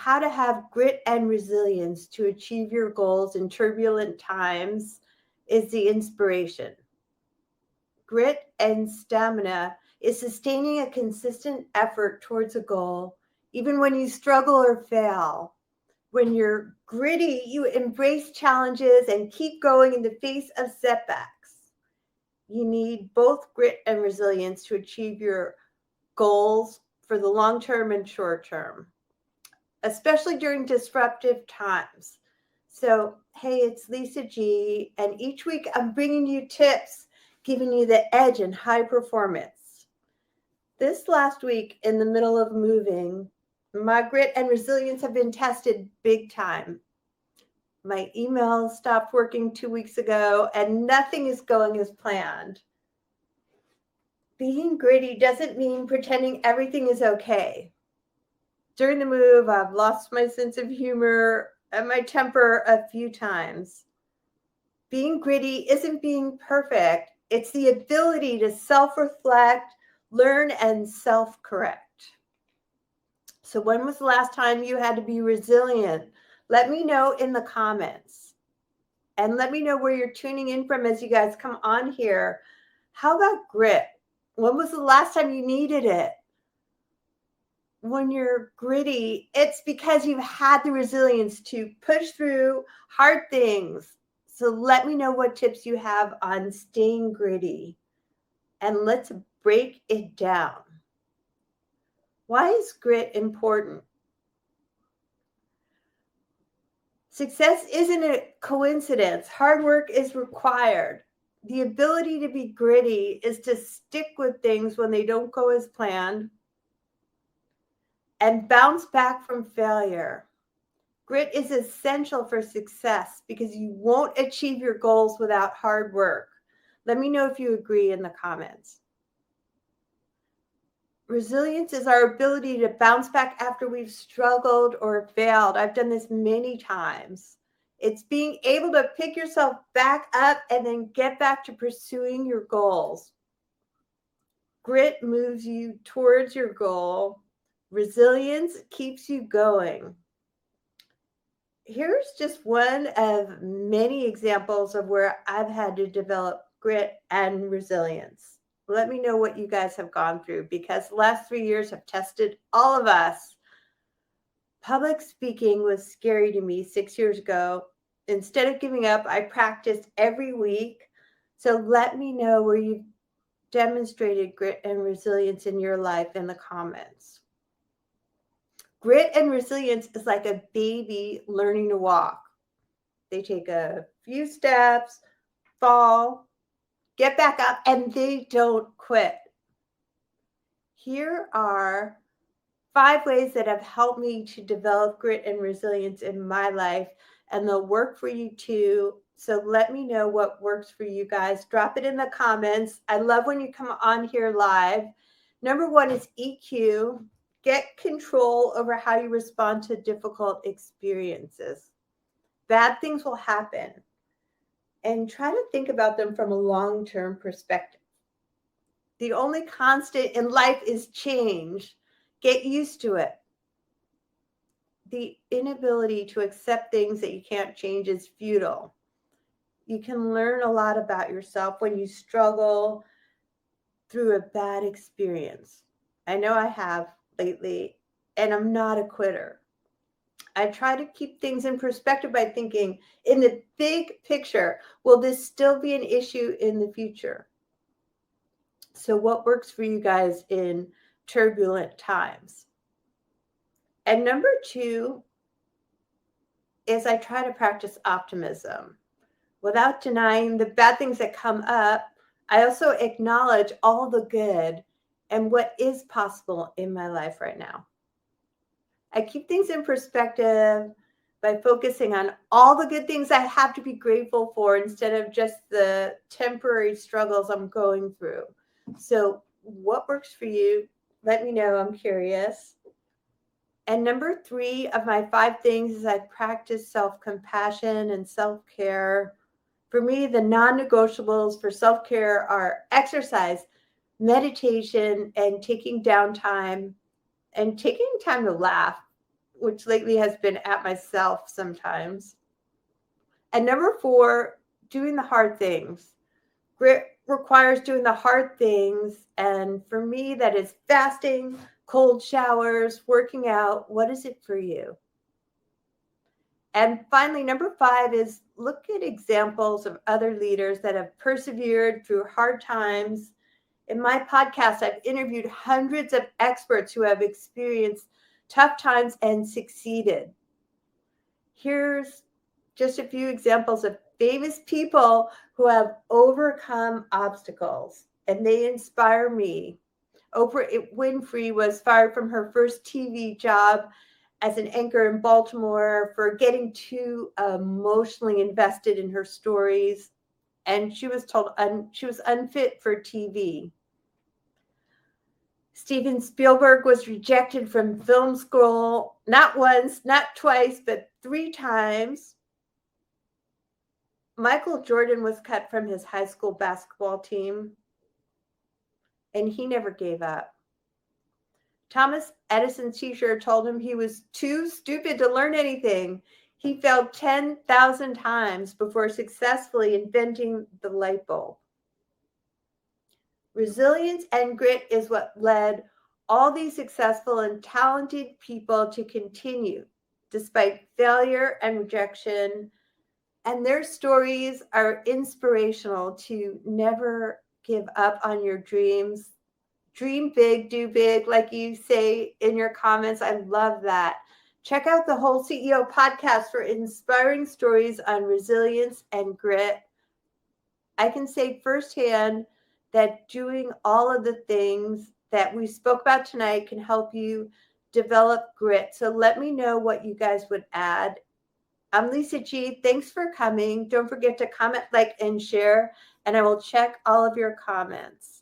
how to have grit and resilience to achieve your goals in turbulent times is the inspiration. Grit and stamina is sustaining a consistent effort towards a goal, even when you struggle or fail. When you're gritty, you embrace challenges and keep going in the face of setbacks. You need both grit and resilience to achieve your goals for the long term and short term, especially during disruptive times. So, hey, it's Lisa G, and each week I'm bringing you tips, giving you the edge in high performance. This last week, in the middle of moving, my grit and resilience have been tested big time. My email stopped working 2 weeks ago, and nothing is going as planned. Being gritty doesn't mean pretending everything is okay. During the move, I've lost my sense of humor and my temper a few times. Being gritty isn't being perfect. It's the ability to self-reflect, learn, and self-correct. So when was the last time you had to be resilient? Let me know in the comments. And let me know where you're tuning in from as you guys come on here. How about grit? When was the last time you needed it? When you're gritty, it's because you've had the resilience to push through hard things. So let me know what tips you have on staying gritty. And let's break it down. Why is grit important? Success isn't a coincidence. Hard work is required. The ability to be gritty is to stick with things when they don't go as planned and bounce back from failure. Grit is essential for success because you won't achieve your goals without hard work. Let me know if you agree in the comments. Resilience is our ability to bounce back after we've struggled or failed. I've done this many times. It's being able to pick yourself back up and then get back to pursuing your goals. Grit moves you towards your goal. Resilience keeps you going. Here's just one of many examples of where I've had to develop grit and resilience. Let me know what you guys have gone through, because the last 3 years have tested all of us. Public speaking was scary to me 6 years ago. Instead of giving up, I practiced every week. So let me know where you've demonstrated grit and resilience in your life in the comments. Grit and resilience is like a baby learning to walk. They take a few steps, fall, get back up, and they don't quit. Here are 5 ways that have helped me to develop grit and resilience in my life, and they'll work for you too. So let me know what works for you guys. Drop it in the comments. I love when you come on here live. Number 1 is EQ. Get control over how you respond to difficult experiences. Bad things will happen, and try to think about them from a long-term perspective. The only constant in life is change. Get used to it. The inability to accept things that you can't change is futile. You can learn a lot about yourself when you struggle through a bad experience. I know I have lately, and I'm not a quitter. I try to keep things in perspective by thinking, in the big picture, will this still be an issue in the future? So what works for you guys in turbulent times? And number 2 is I try to practice optimism. Without denying the bad things that come up, I also acknowledge all the good and what is possible in my life right now. I keep things in perspective by focusing on all the good things I have to be grateful for instead of just the temporary struggles I'm going through. So what works for you? Let me know. I'm curious. And number 3 of my 5 things is I practice self-compassion and self-care. For me, the non-negotiables for self-care are exercise, meditation, and taking downtime, and taking time to laugh. which lately has been at myself sometimes. And number 4, doing the hard things. Grit requires doing the hard things. And for me, that is fasting, cold showers, working out. What is it for you? And finally, number 5 is look at examples of other leaders that have persevered through hard times. In my podcast, I've interviewed hundreds of experts who have experienced tough times and succeeded. Here's just a few examples of famous people who have overcome obstacles, and they inspire me. Oprah Winfrey was fired from her first TV job as an anchor in Baltimore for getting too emotionally invested in her stories, and she was told she was unfit for TV. Steven Spielberg was rejected from film school, not once, not twice, but 3 times. Michael Jordan was cut from his high school basketball team, and he never gave up. Thomas Edison's teacher told him he was too stupid to learn anything. He failed 10,000 times before successfully inventing the light bulb. Resilience and grit is what led all these successful and talented people to continue despite failure and rejection. And their stories are inspirational to never give up on your dreams. Dream big, do big, like you say in your comments. I love that. Check out the Whole CEO podcast for inspiring stories on resilience and grit. I can say firsthand that doing all of the things that we spoke about tonight can help you develop grit. So let me know what you guys would add. I'm Lisa G. Thanks for coming. Don't forget to comment, like, and share, and I will check all of your comments.